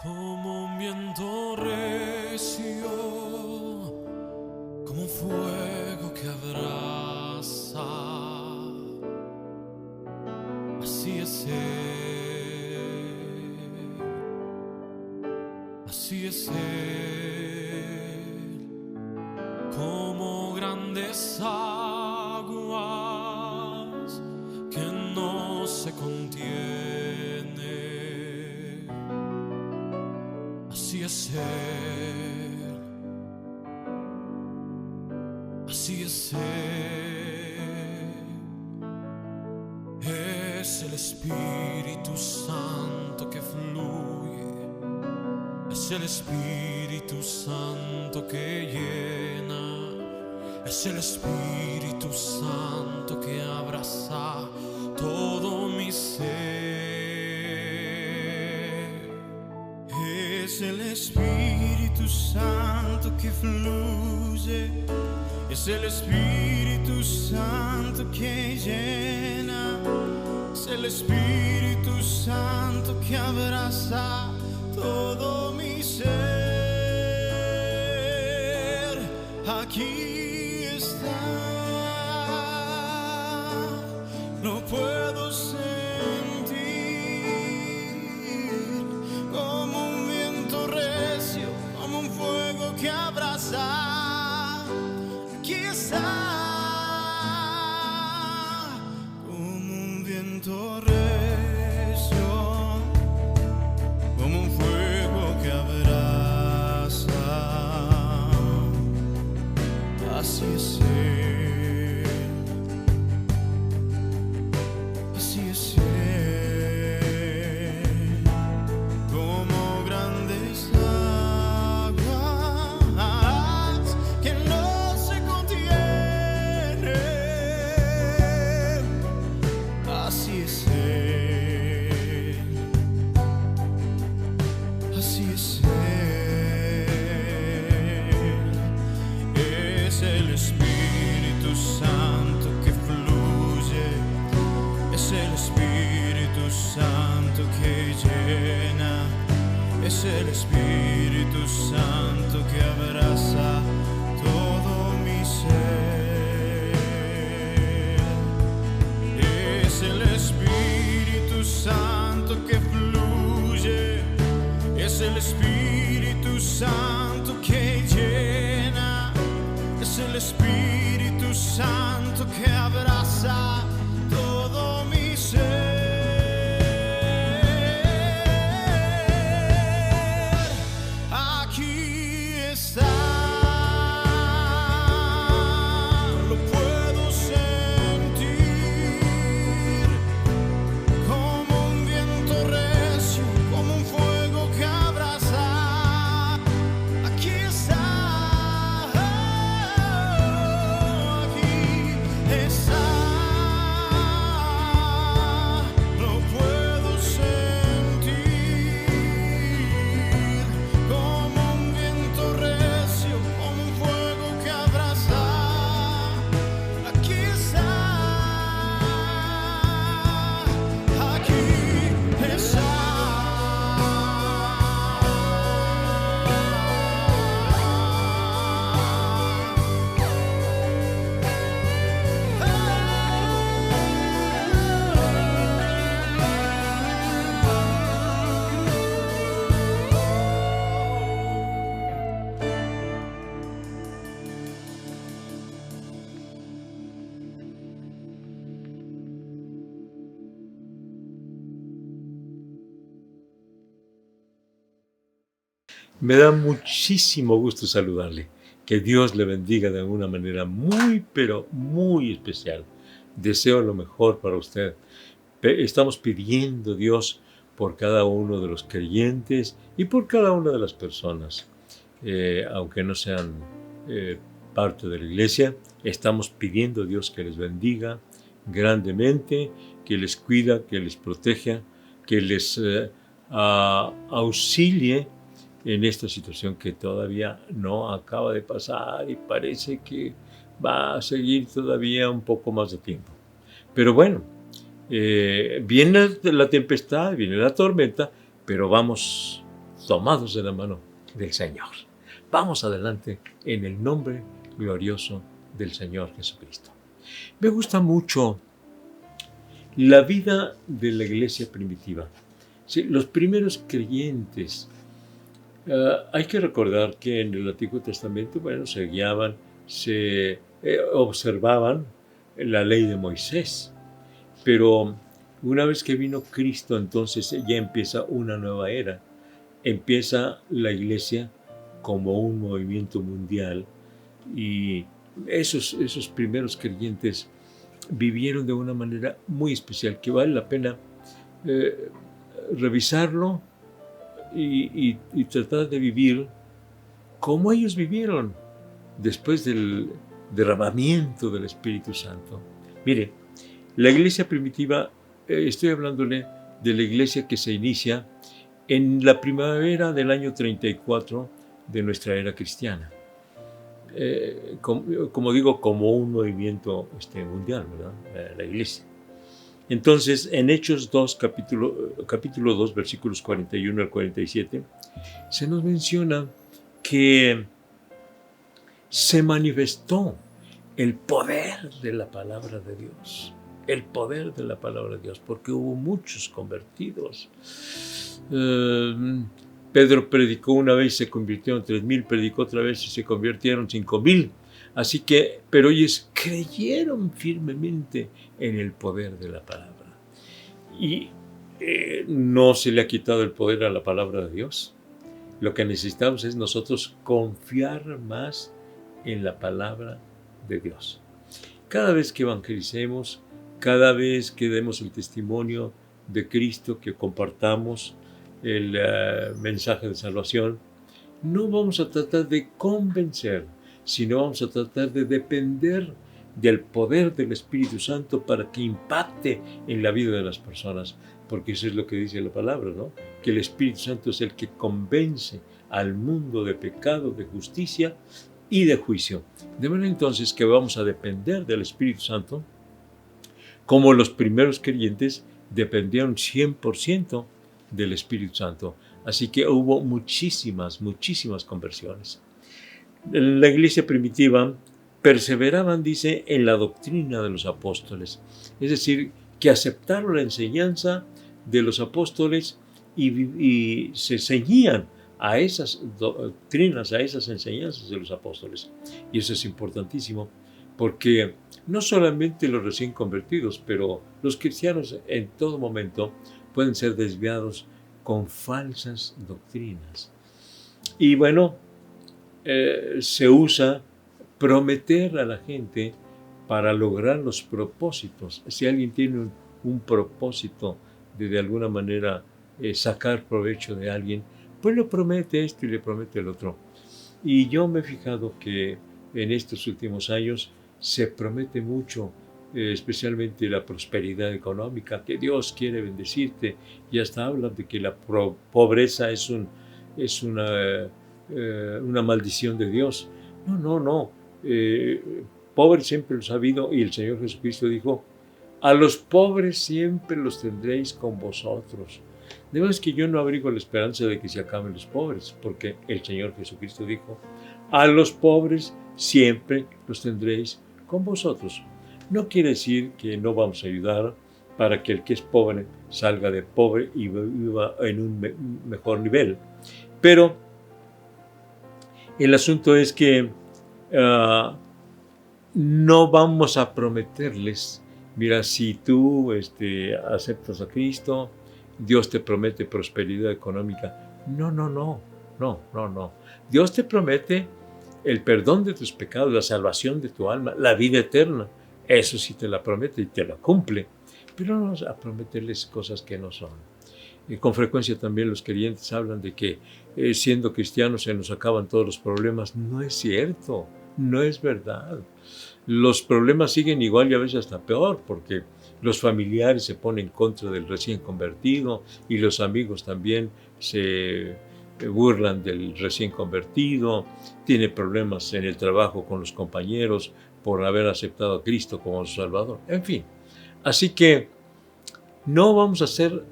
Como un viento recio, como un fuego que abraza, así es Él, así es Él, como grandes aguas que no se contienen. Así es Él, así es Él, es el Espíritu Santo que fluye, es el Espíritu Santo que llena, es el Espíritu Santo que abraza todo mi ser. Es el Espíritu Santo que fluye, es el Espíritu Santo que llena, es el Espíritu Santo que abraza todo mi ser. Aquí está, lo puedo sentir. Que abraza, aquí está, como un viento recio, como un fuego que abraza, así es Él, así es Él. Es el Espíritu Santo que abraza todo mi ser. Es el Espíritu Santo que fluye, es el Espíritu Santo que llena, es el Espíritu Santo que abraza todo mi ser. Me da muchísimo gusto saludarle. Que Dios le bendiga de una manera muy, pero muy especial. Deseo lo mejor para usted. Estamos pidiendo a Dios por cada uno de los creyentes y por cada una de las personas. Aunque no sean parte de la iglesia, estamos pidiendo a Dios que les bendiga grandemente, que les cuida, que les proteja, que les auxilie en esta situación que todavía no acaba de pasar y parece que va a seguir todavía un poco más de tiempo. Pero bueno, viene la tempestad, viene la tormenta, pero vamos tomados de la mano del Señor. Vamos adelante en el nombre glorioso del Señor Jesucristo. Me gusta mucho la vida de la iglesia primitiva. Sí, los primeros creyentes, hay que recordar que en el Antiguo Testamento, se guiaban, se observaban la ley de Moisés, pero una vez que vino Cristo, entonces ya empieza una nueva era. Empieza la iglesia como un movimiento mundial y esos primeros creyentes vivieron de una manera muy especial que vale la pena revisarlo y tratar de vivir como ellos vivieron después del derramamiento del Espíritu Santo. Mire, la iglesia primitiva, estoy hablándole de la iglesia que se inicia en la primavera del año 34 de nuestra era cristiana. Como digo, como un movimiento mundial, ¿verdad? La iglesia. Entonces, en Hechos 2, capítulo 2, versículos 41 al 47, se nos menciona que se manifestó el poder de la palabra de Dios. El poder de la palabra de Dios, porque hubo muchos convertidos. Pedro predicó una vez, se convirtieron 3,000, predicó otra vez y se convirtieron 5,000. Así que, pero ellos creyeron firmemente en el poder de la palabra. Y no se le ha quitado el poder a la palabra de Dios. Lo que necesitamos es nosotros confiar más en la palabra de Dios. Cada vez que evangelicemos, cada vez que demos el testimonio de Cristo, que compartamos el mensaje de salvación, no vamos a tratar de convencer, sino vamos a tratar de depender del poder del Espíritu Santo para que impacte en la vida de las personas, porque eso es lo que dice la palabra, ¿no? Que el Espíritu Santo es el que convence al mundo de pecado, de justicia y de juicio. De manera entonces que vamos a depender del Espíritu Santo, como los primeros creyentes dependieron 100% del Espíritu Santo. Así que hubo muchísimas conversiones. La iglesia primitiva perseveraban, dice, en la doctrina de los apóstoles. Es decir, que aceptaron la enseñanza de los apóstoles y se ceñían a esas doctrinas, a esas enseñanzas de los apóstoles. Y eso es importantísimo, porque no solamente los recién convertidos, pero los cristianos en todo momento pueden ser desviados con falsas doctrinas. Y se usa prometer a la gente para lograr los propósitos. Si alguien tiene un propósito de alguna manera sacar provecho de alguien, pues le promete esto y le promete el otro. Y yo me he fijado que en estos últimos años se promete mucho, especialmente la prosperidad económica, que Dios quiere bendecirte, y hasta hablan de que la pobreza es una maldición de Dios. No. Pobres siempre los ha habido, y el Señor Jesucristo dijo: a los pobres siempre los tendréis con vosotros. De verdad es que yo no abrigo la esperanza de que se acaben los pobres, porque el Señor Jesucristo dijo: a los pobres siempre los tendréis con vosotros. No quiere decir que no vamos a ayudar para que el que es pobre salga de pobre y viva en un mejor nivel. Pero el asunto es que no vamos a prometerles: mira, si tú aceptas a Cristo, Dios te promete prosperidad económica. No. Dios te promete el perdón de tus pecados, la salvación de tu alma, la vida eterna. Eso sí te la promete y te la cumple. Pero no vamos a prometerles cosas que no son. Con frecuencia también los creyentes hablan de que siendo cristianos se nos acaban todos los problemas. No es cierto, no es verdad. Los problemas siguen igual y a veces hasta peor, porque los familiares se ponen en contra del recién convertido y los amigos también se burlan del recién convertido, tiene problemas en el trabajo con los compañeros por haber aceptado a Cristo como su Salvador. En fin, así que no vamos a hacer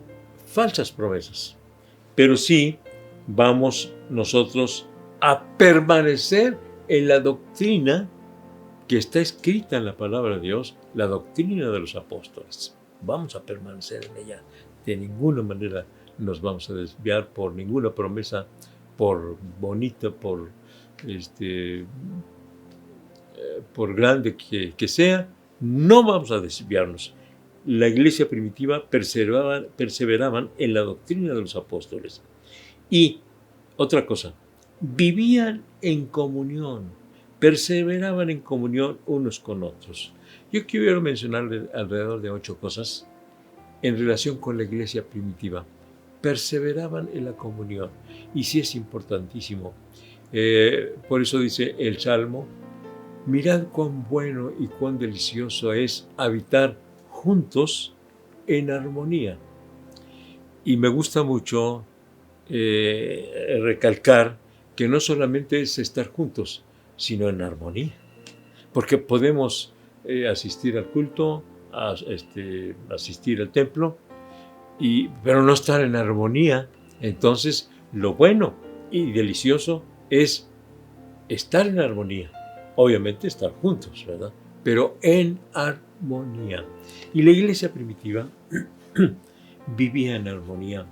falsas promesas, pero sí vamos nosotros a permanecer en la doctrina que está escrita en la palabra de Dios, la doctrina de los apóstoles. Vamos a permanecer en ella. De ninguna manera nos vamos a desviar por ninguna promesa, por bonita, por grande que sea, no vamos a desviarnos. La iglesia primitiva perseveraban en la doctrina de los apóstoles. Y otra cosa, vivían en comunión, perseveraban en comunión unos con otros. Yo quiero mencionarles alrededor de 8 cosas en relación con la iglesia primitiva. Perseveraban en la comunión, y sí es importantísimo. Por eso dice el Salmo: mirad cuán bueno y cuán delicioso es habitar juntos en armonía. Y me gusta mucho recalcar que no solamente es estar juntos, sino en armonía. Porque podemos asistir al culto, asistir al templo, pero no estar en armonía. Entonces, lo bueno y delicioso es estar en armonía. Obviamente estar juntos, ¿verdad? Pero en armonía. Y la iglesia primitiva vivía en armonía.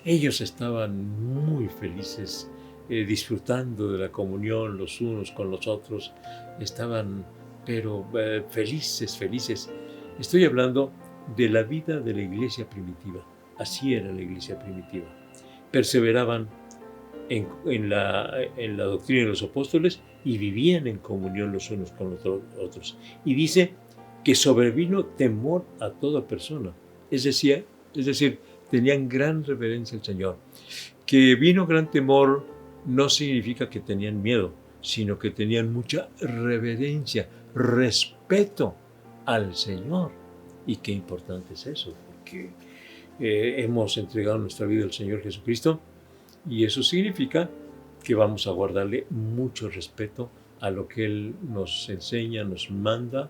Ellos estaban muy felices, disfrutando de la comunión los unos con los otros. Estaban, pero felices. Estoy hablando de la vida de la iglesia primitiva. Así era la iglesia primitiva. Perseveraban en la doctrina de los apóstoles y vivían en comunión los unos con los otros. Y dice que sobrevino temor a toda persona. Es decir, tenían gran reverencia al Señor. Que vino gran temor no significa que tenían miedo, sino que tenían mucha reverencia, respeto al Señor. Y qué importante es eso, porque hemos entregado nuestra vida al Señor Jesucristo, y eso significa que vamos a guardarle mucho respeto a lo que Él nos enseña, nos manda,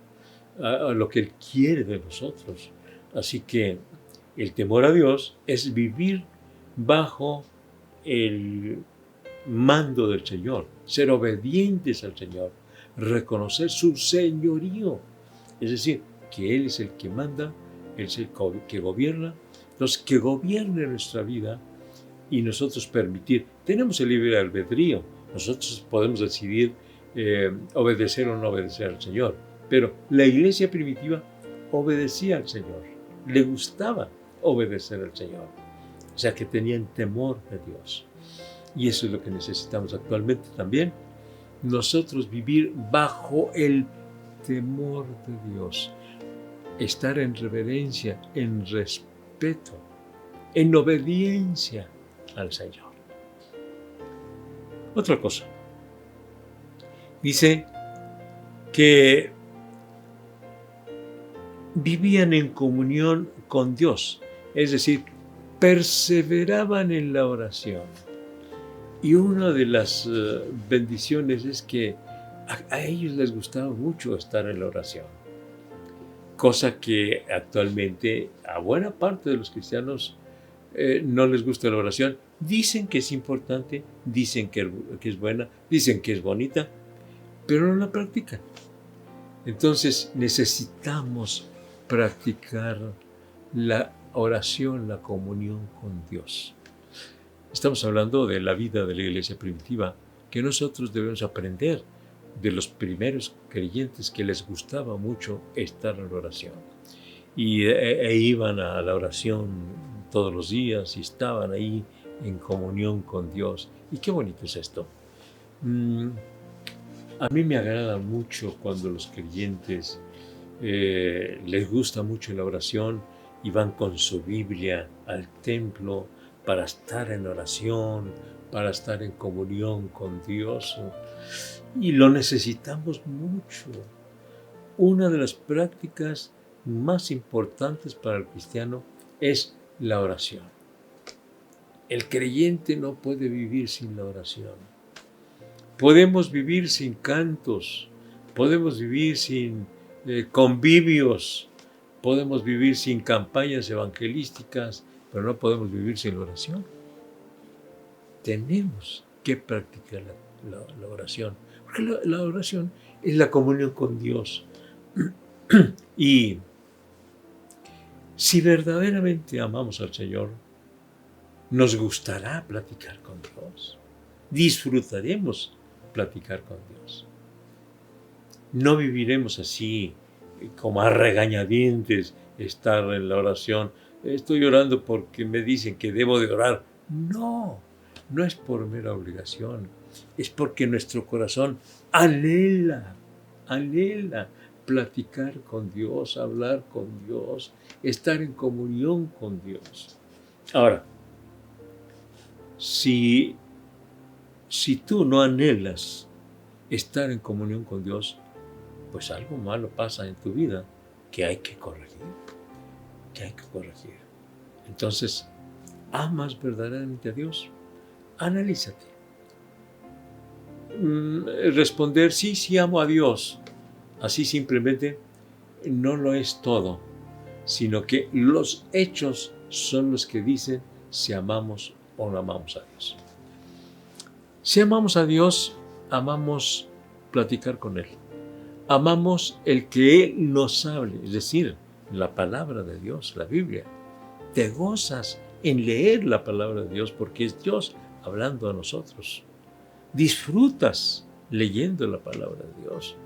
a lo que Él quiere de nosotros. Así que el temor a Dios es vivir bajo el mando del Señor, ser obedientes al Señor, reconocer su señorío. Es decir, que Él es el que manda, Él es el que gobierna. Entonces, que gobierne nuestra vida y nosotros permitir. Tenemos el libre albedrío. Nosotros podemos decidir obedecer o no obedecer al Señor. Pero la iglesia primitiva obedecía al Señor. Le gustaba obedecer al Señor. O sea, que tenían temor de Dios. Y eso es lo que necesitamos actualmente también. Nosotros vivir bajo el temor de Dios. Estar en reverencia, en respeto, en obediencia al Señor. Otra cosa. Dice que vivían en comunión con Dios, es decir, perseveraban en la oración. Y una de las bendiciones es que a ellos les gustaba mucho estar en la oración, cosa que actualmente a buena parte de los cristianos no les gusta la oración. Dicen que es importante, dicen que es buena, dicen que es bonita, pero no la practican. Entonces necesitamos practicar la oración, la comunión con Dios. Estamos hablando de la vida de la iglesia primitiva, que nosotros debemos aprender de los primeros creyentes que les gustaba mucho estar en la oración. Y iban a la oración todos los días y estaban ahí en comunión con Dios. Y qué bonito es esto. A mí me agrada mucho cuando los creyentes les gusta mucho la oración y van con su Biblia al templo para estar en oración, para estar en comunión con Dios. Y lo necesitamos mucho. Una de las prácticas más importantes para el cristiano es la oración. El creyente no puede vivir sin la oración. Podemos vivir sin cantos, podemos vivir sin convivios, podemos vivir sin campañas evangelísticas, pero no podemos vivir sin la oración. tenemos que practicar la oración, porque la oración es la comunión con Dios. Y si verdaderamente amamos al Señor, nos gustará platicar con Dios. Disfrutaremos platicar con Dios. No viviremos así, como a regañadientes, estar en la oración. Estoy orando porque me dicen que debo de orar. No, no es por mera obligación. Es porque nuestro corazón anhela platicar con Dios, hablar con Dios, estar en comunión con Dios. Ahora, si tú no anhelas estar en comunión con Dios, pues algo malo pasa en tu vida que hay que corregir. Entonces, ¿amas verdaderamente a Dios? Analízate. Responder, sí amo a Dios. Así simplemente no lo es todo, sino que los hechos son los que dicen si amamos o no amamos a Dios. Si amamos a Dios, amamos platicar con Él. Amamos el que Él nos hable, es decir, la palabra de Dios, la Biblia. Te gozas en leer la palabra de Dios porque es Dios hablando a nosotros. Disfrutas leyendo la palabra de Dios.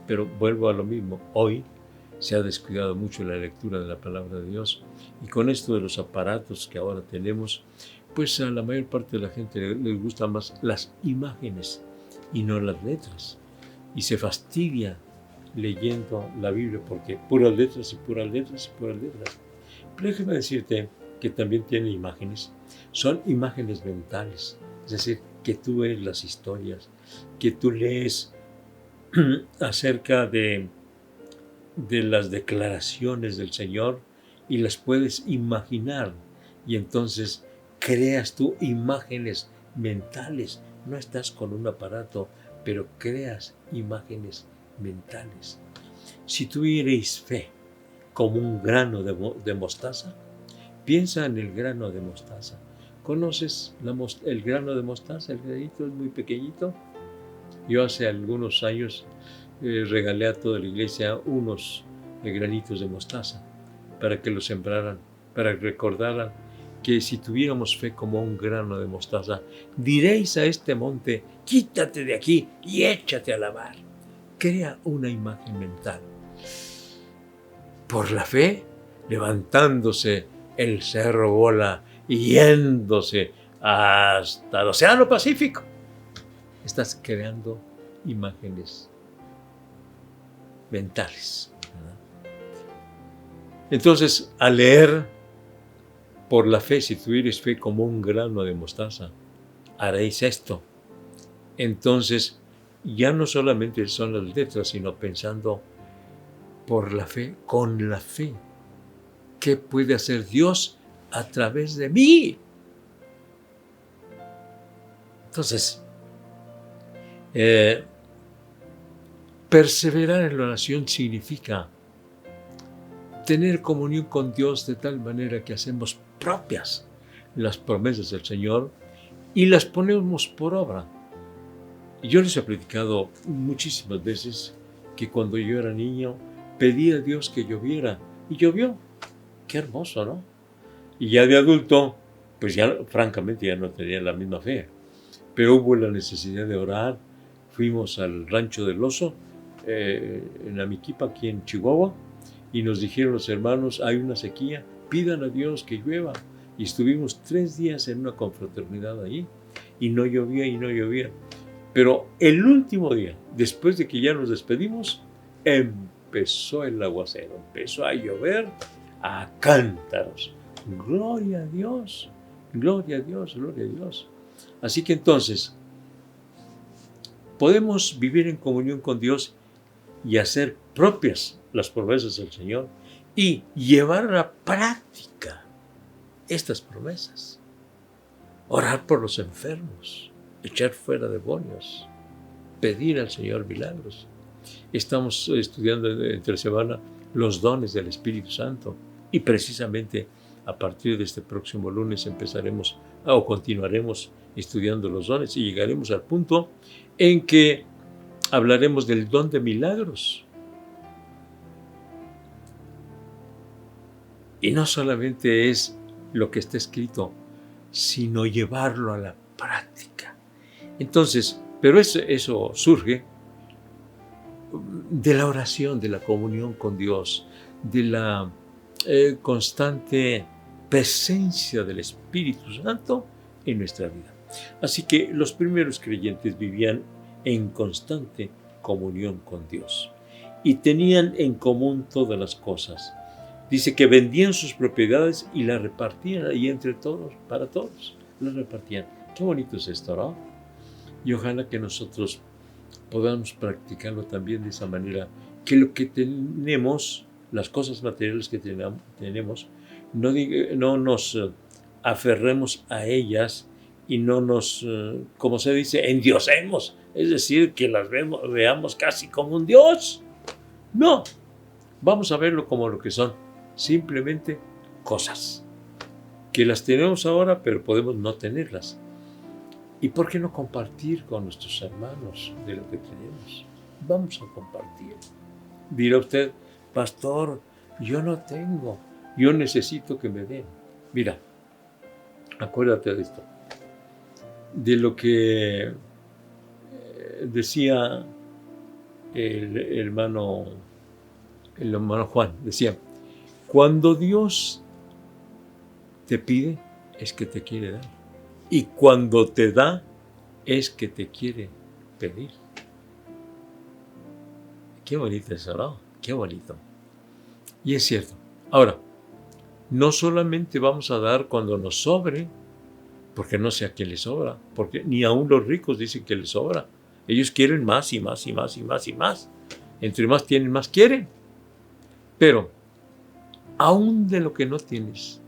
Pero vuelvo a lo mismo, hoy se ha descuidado mucho la lectura de la palabra de Dios y con esto de los aparatos que ahora tenemos, pues a la mayor parte de la gente les gustan más las imágenes y no las letras. Y se fastidia leyendo la Biblia porque puras letras. Pero déjame decirte que también tiene imágenes. Son imágenes mentales, es decir, que tú ves las historias, que tú lees acerca de las declaraciones del Señor y las puedes imaginar y entonces creas tú imágenes mentales. No estás con un aparato, pero creas imágenes mentales. Si tuvierais fe como un grano de mostaza, piensa en el grano de mostaza. ¿Conoces el grano de mostaza? El granito es muy pequeñito. Yo hace algunos años regalé a toda la iglesia unos granitos de mostaza para que los sembraran, para que recordaran que si tuviéramos fe como un grano de mostaza, diréis a este monte, quítate de aquí y échate a la mar. Crea una imagen mental. Por la fe, levantándose el cerro Bola y yéndose hasta el Océano Pacífico, estás creando imágenes mentales, ¿verdad? Entonces, al leer por la fe, si tuvieres fe como un grano de mostaza, haréis esto. Entonces, ya no solamente son las letras, sino pensando por la fe, con la fe. ¿Qué puede hacer Dios a través de mí? Entonces, perseverar en la oración significa tener comunión con Dios de tal manera que hacemos propias las promesas del Señor y las ponemos por obra. Y yo les he platicado muchísimas veces que cuando yo era niño pedí a Dios que lloviera y llovió. Qué hermoso, ¿no? Y ya de adulto, pues ya francamente ya no tenía la misma fe, pero hubo la necesidad de orar. Fuimos al Rancho del Oso, en Amiquipa, aquí en Chihuahua, y nos dijeron los hermanos, hay una sequía, pidan a Dios que llueva. Y estuvimos 3 días en una confraternidad allí, y no llovía. Pero el último día, después de que ya nos despedimos, empezó el aguacero, empezó a llover a cántaros. Gloria a Dios, gloria a Dios, gloria a Dios. Así que entonces, podemos vivir en comunión con Dios y hacer propias las promesas del Señor y llevar a la práctica estas promesas. Orar por los enfermos, echar fuera demonios, pedir al Señor milagros. Estamos estudiando entre semana los dones del Espíritu Santo y precisamente A partir de este próximo lunes empezaremos o continuaremos estudiando los dones y llegaremos al punto en que hablaremos del don de milagros. Y no solamente es lo que está escrito, sino llevarlo a la práctica. Entonces, pero eso surge de la oración, de la comunión con Dios, de la constante presencia del Espíritu Santo en nuestra vida. Así que los primeros creyentes vivían en constante comunión con Dios y tenían en común todas las cosas. Dice que vendían sus propiedades y las repartían ahí entre todos, para todos, las repartían. Qué bonito es esto, ¿no? Y ojalá que nosotros podamos practicarlo también de esa manera, que lo que tenemos, las cosas materiales que tenemos, no nos aferremos a ellas y no nos, como se dice, endiosemos, es decir, que las veamos casi como un Dios. No, vamos a verlo como lo que son, simplemente cosas, que las tenemos ahora, pero podemos no tenerlas. ¿Y por qué no compartir con nuestros hermanos de lo que tenemos? Vamos a compartir. Dirá usted, pastor, yo no tengo, yo necesito que me den. Mira, acuérdate de esto, de lo que decía el hermano Juan, decía, cuando Dios te pide, es que te quiere dar. Y cuando te da, es que te quiere pedir. Qué bonito eso, ¿no? Qué bonito. Y es cierto. Ahora, no solamente vamos a dar cuando nos sobre, porque no sé a quién le sobra, porque ni aún los ricos dicen que les sobra. Ellos quieren más y más y más y más y más. Entre más tienen, más quieren. Pero, aún de lo que no tienes,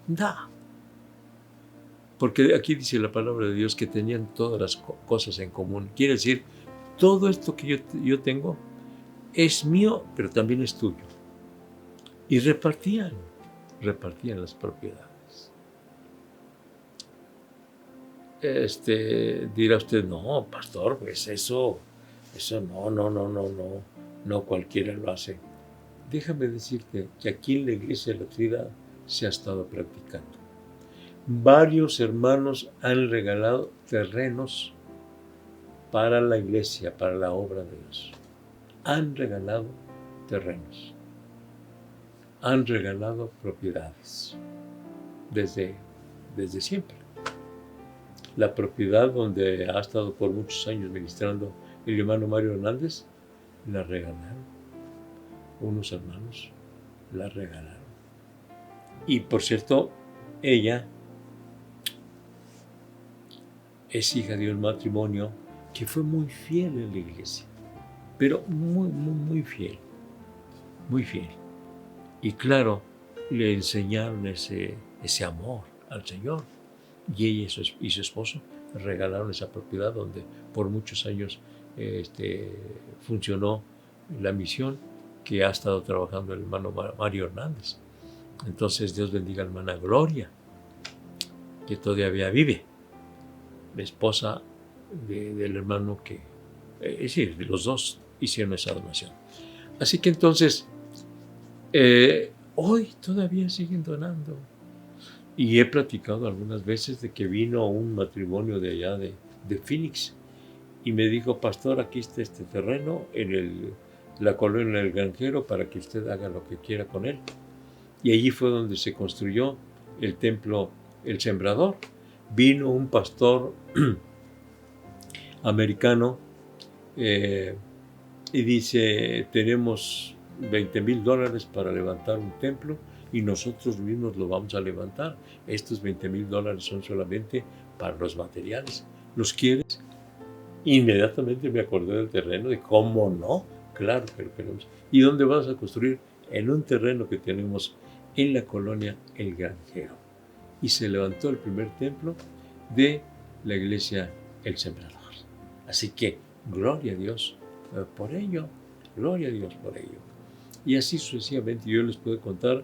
da. Porque aquí dice la palabra de Dios que tenían todas las cosas en común. Quiere decir, todo esto que yo tengo es mío, pero también es tuyo. Y repartían las propiedades. Dirá usted, no, pastor, pues eso no cualquiera lo hace. Déjame decirte que aquí en la Iglesia de la Trinidad se ha estado practicando. Varios hermanos han regalado terrenos para la iglesia, para la obra de Dios. Han regalado terrenos. Han regalado propiedades. Desde siempre. La propiedad donde ha estado por muchos años ministrando el hermano Mario Hernández, la regalaron. Unos hermanos la regalaron. Y por cierto, ella es hija de un matrimonio que fue muy fiel en la iglesia, pero muy fiel, muy fiel. Y claro, le enseñaron ese amor al Señor. Y ella y su esposo regalaron esa propiedad donde por muchos años funcionó la misión que ha estado trabajando el hermano Mario Hernández. Entonces Dios bendiga a la hermana Gloria, que todavía vive, la esposa del hermano que, de los dos hicieron esa donación. Así que entonces, hoy todavía siguen donando. Y he platicado algunas veces de que vino un matrimonio de allá de Phoenix y me dijo, pastor, aquí está este terreno en la colonia del Granjero para que usted haga lo que quiera con él. Y allí fue donde se construyó el templo El Sembrador. Vino un pastor americano y dice, tenemos $20,000 para levantar un templo y nosotros mismos lo vamos a levantar. Estos $20,000 son solamente para los materiales. ¿Los quieres? Inmediatamente me acordé del terreno, de cómo no, claro que lo queremos. ¿Y dónde vas a construir? En un terreno que tenemos en la colonia El Granjero. Y se levantó el primer templo de la iglesia El Sembrador. Así que, gloria a Dios por ello, gloria a Dios por ello. Y así sucesivamente yo les puedo contar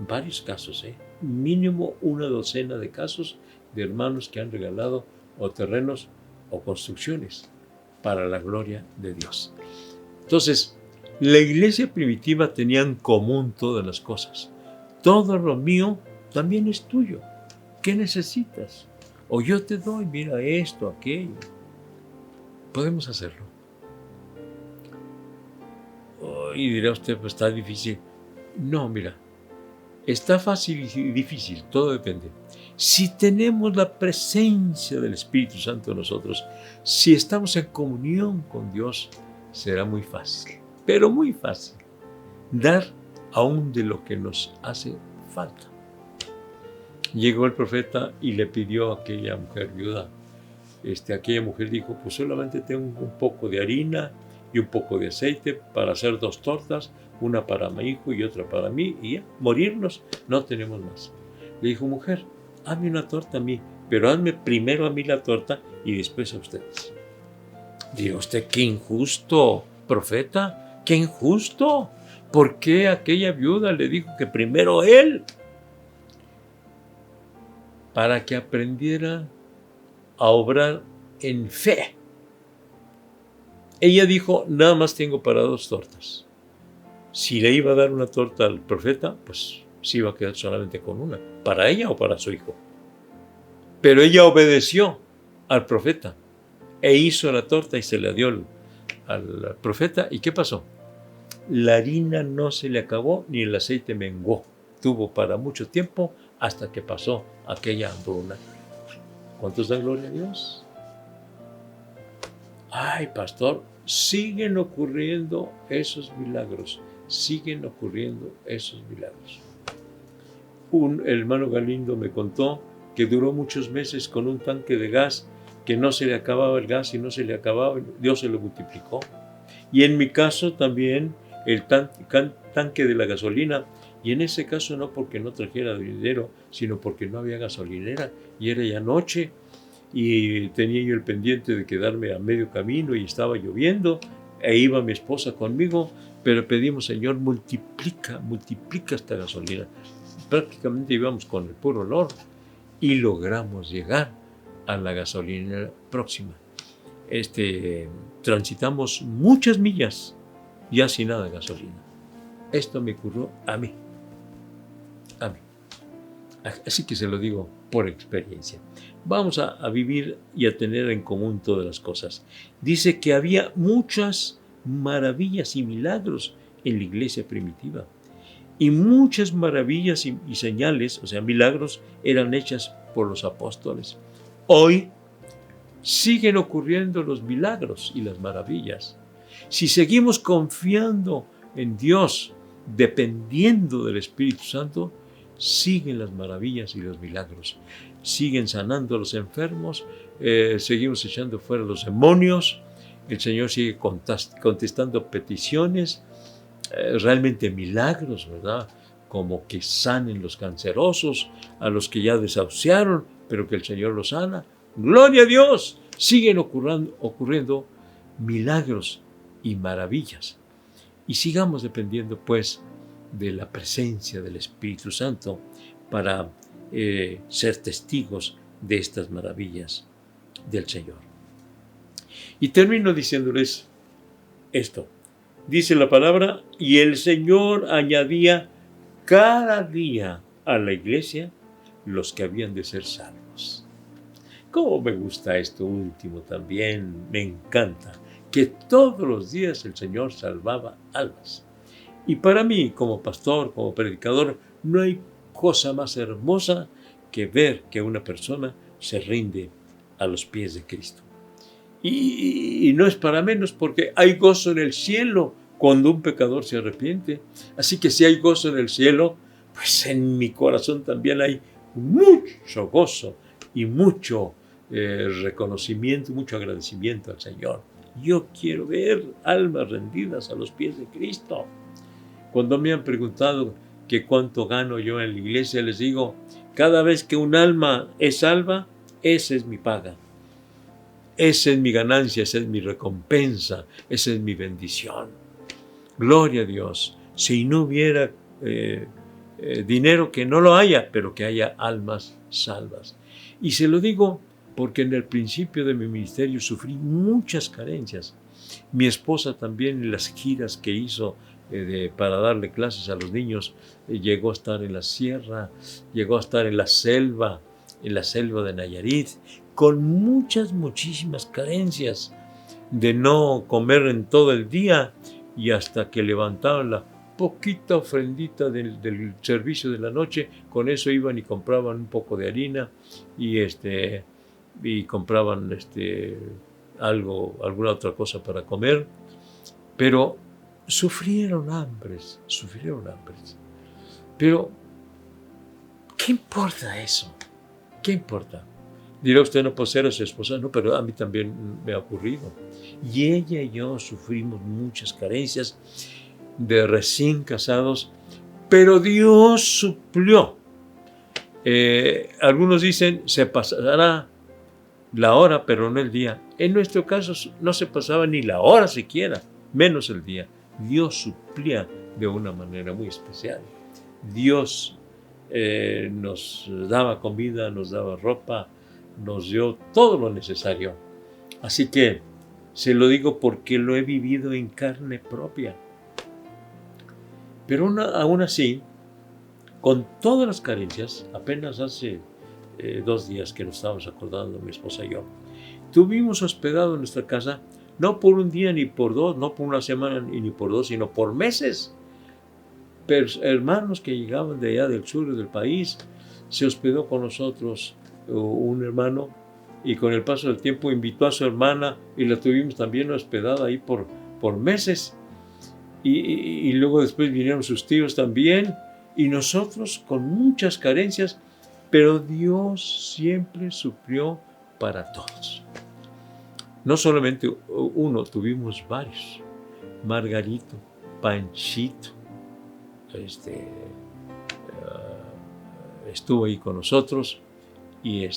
varios casos, mínimo una docena de casos de hermanos que han regalado o terrenos o construcciones para la gloria de Dios. Entonces, la iglesia primitiva tenía en común todas las cosas. Todo lo mío también es tuyo. ¿Qué necesitas? O yo te doy, mira esto, aquello. Podemos hacerlo. Y dirá usted, pues está difícil. No, mira, está fácil y difícil, todo depende. Si tenemos la presencia del Espíritu Santo en nosotros, si estamos en comunión con Dios, será muy fácil, pero muy fácil, dar aún de lo que nos hace falta. Llegó el profeta y le pidió a aquella mujer viuda. Aquella mujer dijo, pues solamente tengo un poco de harina y un poco de aceite para hacer 2 tortas, una para mi hijo y otra para mí, y ya, morirnos, no tenemos más. Le dijo, mujer, hazme una torta a mí, pero hazme primero a mí la torta y después a ustedes. Dijo usted, qué injusto, profeta, qué injusto. ¿Por qué aquella viuda le dijo que primero él? Para que aprendiera a obrar en fe. Ella dijo, nada más tengo para 2 tortas. Si le iba a dar una torta al profeta, pues se iba a quedar solamente con una, para ella o para su hijo. Pero ella obedeció al profeta e hizo la torta y se la dio al profeta. ¿Y qué pasó? La harina no se le acabó ni el aceite menguó. Tuvo para mucho tiempo hasta que pasó aquella hambruna. ¿Cuántos dan gloria a Dios? Ay, pastor, siguen ocurriendo esos milagros. Siguen ocurriendo esos milagros. Un hermano Galindo me contó que duró muchos meses con un tanque de gas, que no se le acababa el gas y no se le acababa, Dios se lo multiplicó. Y en mi caso también el tanque de la gasolina, y en ese caso no porque no trajera dinero, sino porque no había gasolinera y era ya noche y tenía yo el pendiente de quedarme a medio camino y estaba lloviendo e iba mi esposa conmigo, pero pedimos, Señor, multiplica esta gasolina. Prácticamente íbamos con el puro olor y logramos llegar a la gasolinera próxima. Transitamos muchas millas ya sin nada de gasolina. Esto me ocurrió a mí. Así que se lo digo por experiencia. Vamos a vivir y a tener en común todas las cosas. Dice que había muchas maravillas y milagros en la iglesia primitiva. Y muchas maravillas y señales, o sea, milagros, eran hechas por los apóstoles. Hoy siguen ocurriendo los milagros y las maravillas. Si seguimos confiando en Dios, dependiendo del Espíritu Santo, siguen las maravillas y los milagros. Siguen sanando a los enfermos, seguimos echando fuera a los demonios, el Señor sigue contestando peticiones, realmente milagros, ¿verdad? Como que sanen los cancerosos, a los que ya desahuciaron, pero que el Señor los sana. ¡Gloria a Dios! Siguen ocurriendo milagros y maravillas. Y sigamos dependiendo, pues, de la presencia del Espíritu Santo para ser testigos de estas maravillas del Señor. Y termino diciéndoles esto. Dice la palabra, y el Señor añadía cada día a la iglesia los que habían de ser salvos. ¿Cómo me gusta esto último también? Me encanta que todos los días el Señor salvaba almas. Y para mí, como pastor, como predicador, no hay cosa más hermosa que ver que una persona se rinde a los pies de Cristo. Y no es para menos, porque hay gozo en el cielo cuando un pecador se arrepiente. Así que si hay gozo en el cielo, pues en mi corazón también hay mucho gozo y mucho reconocimiento, mucho agradecimiento al Señor. Yo quiero ver almas rendidas a los pies de Cristo. Cuando me han preguntado que cuánto gano yo en la iglesia, les digo, cada vez que un alma es salva, esa es mi paga. Esa es mi ganancia, esa es mi recompensa, esa es mi bendición. Gloria a Dios. Si no hubiera dinero que no lo haya, pero que haya almas salvas. Y se lo digo porque en el principio de mi ministerio sufrí muchas carencias. Mi esposa también, en las giras que hizo para darle clases a los niños, llegó a estar en la sierra, llegó a estar en la selva de Nayarit, con muchísimas carencias de no comer en todo el día, y hasta que levantaban la poquita ofrendita del servicio de la noche, con eso iban y compraban un poco de harina y compraban alguna otra cosa para comer, pero sufrieron hambres. Pero, ¿qué importa eso? ¿Qué importa? Dirá usted, no, pues era su esposa. No, pero a mí también me ha ocurrido. Y ella y yo sufrimos muchas carencias de recién casados, pero Dios suplió. Algunos dicen, se pasará la hora, pero no el día. En nuestro caso no se pasaba ni la hora siquiera, menos el día. Dios suplía de una manera muy especial. Dios nos daba comida, nos daba ropa, nos dio todo lo necesario. Así que se lo digo porque lo he vivido en carne propia. Pero aún así, con todas las carencias, apenas hace 2 días que nos estábamos acordando, mi esposa y yo, tuvimos hospedado en nuestra casa, no por un día ni por 2, no por una semana ni por 2, sino por meses. Hermanos que llegaban de allá del sur del país, se hospedó con nosotros un hermano, y con el paso del tiempo invitó a su hermana y la tuvimos también hospedada ahí por meses. Y luego después vinieron sus tíos también, y nosotros con muchas carencias, pero Dios siempre suplió para todos. No solamente uno, tuvimos varios. Margarito, Panchito, estuvo ahí con nosotros, y el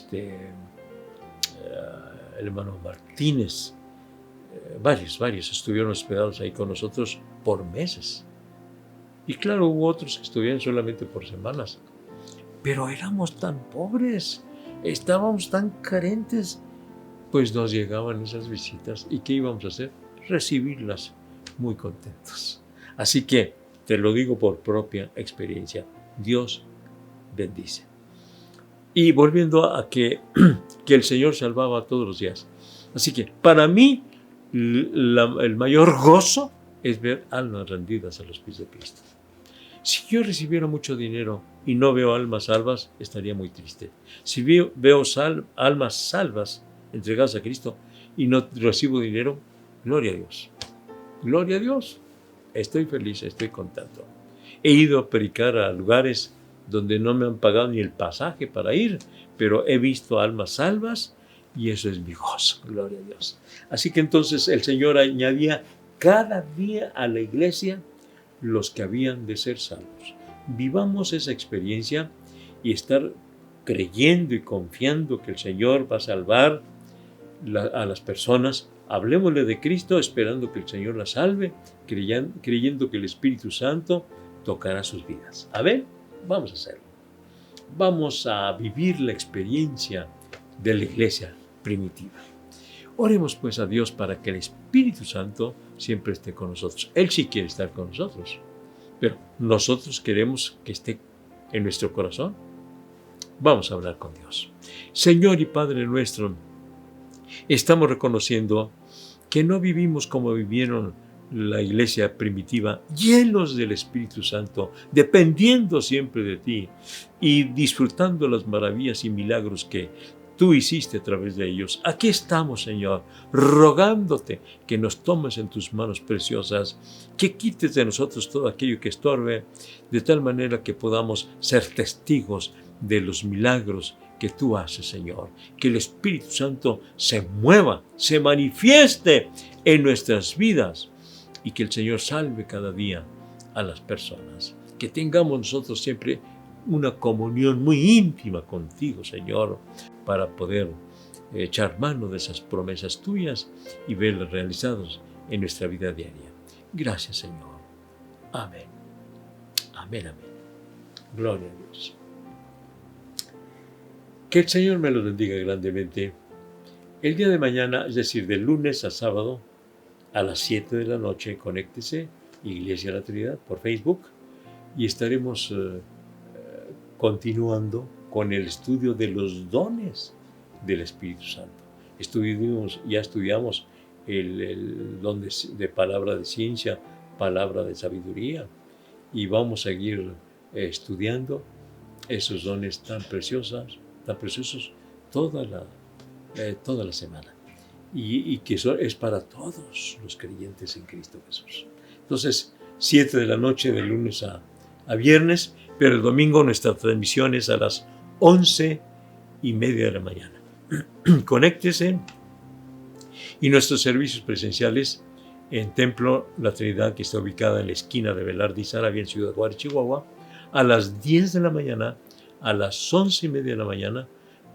hermano Martínez, varios estuvieron hospedados ahí con nosotros por meses. Y claro, hubo otros que estuvieron solamente por semanas. Pero éramos tan pobres, estábamos tan carentes, pues nos llegaban esas visitas. ¿Y qué íbamos a hacer? Recibirlas muy contentos. Así que te lo digo por propia experiencia. Dios bendice. Y volviendo a que el Señor salvaba todos los días. Así que para mí el mayor gozo es ver almas rendidas a los pies de Cristo. Si yo recibiera mucho dinero y no veo almas salvas, estaría muy triste. Si veo almas salvas entregadas a Cristo y no recibo dinero, gloria a Dios. Gloria a Dios. Estoy feliz, estoy contento. He ido a predicar a lugares donde no me han pagado ni el pasaje para ir, pero he visto almas salvas y eso es mi gozo, gloria a Dios. Así que entonces el Señor añadía cada día a la iglesia los que habían de ser salvos. Vivamos esa experiencia y estar creyendo y confiando que el Señor va a salvar a las personas. Hablemosle de Cristo esperando que el Señor las salve, creyendo que el Espíritu Santo tocará sus vidas. Amén. Vamos a hacerlo. Vamos a vivir la experiencia de la iglesia primitiva. Oremos pues a Dios para que el Espíritu Santo siempre esté con nosotros. Él sí quiere estar con nosotros, pero nosotros queremos que esté en nuestro corazón. Vamos a hablar con Dios. Señor y Padre nuestro, estamos reconociendo que no vivimos como vivieron la iglesia primitiva, llenos del Espíritu Santo, dependiendo siempre de ti y disfrutando las maravillas y milagros que tú hiciste a través de ellos. Aquí estamos, Señor, rogándote que nos tomes en tus manos preciosas, que quites de nosotros todo aquello que estorbe, de tal manera que podamos ser testigos de los milagros que tú haces, Señor. Que el Espíritu Santo se mueva, se manifieste en nuestras vidas y que el Señor salve cada día a las personas. Que tengamos nosotros siempre una comunión muy íntima contigo, Señor, para poder echar mano de esas promesas tuyas y verlas realizadas en nuestra vida diaria. Gracias, Señor. Amén. Amén, amén. Gloria a Dios. Que el Señor me los bendiga grandemente. El día de mañana, es decir, de lunes a sábado, a las 7 de la noche, conéctese, Iglesia de la Trinidad, por Facebook, y estaremos continuando con el estudio de los dones del Espíritu Santo. Ya estudiamos el don de palabra de ciencia, palabra de sabiduría, y vamos a seguir estudiando esos dones tan preciosos toda la semana, y que es para todos los creyentes en Cristo Jesús. Entonces, 7 de la noche de lunes a viernes, pero el domingo nuestra transmisión es a las 11:30 de la mañana. Conéctese, y nuestros servicios presenciales en Templo La Trinidad, que está ubicada en la esquina de Velarde y Saravia, en Ciudad Juárez, Chihuahua, a las 10 de la mañana, a las 11:30 de la mañana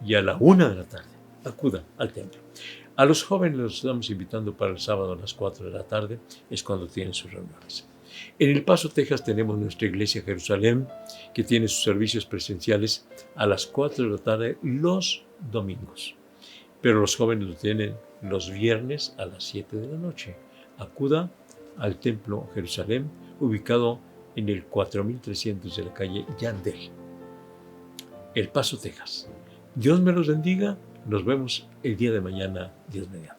y a la 1 de la tarde. Acuda al templo. A los jóvenes los estamos invitando para el sábado a las 4 de la tarde, es cuando tienen sus reuniones. En El Paso, Texas, tenemos nuestra iglesia Jerusalén, que tiene sus servicios presenciales a las 4 de la tarde los domingos. Pero los jóvenes lo tienen los viernes a las 7 de la noche. Acuda al Templo Jerusalén, ubicado en el 4300 de la calle Yandel, El Paso, Texas. Dios me los bendiga. Nos vemos el día de mañana, Dios mediante.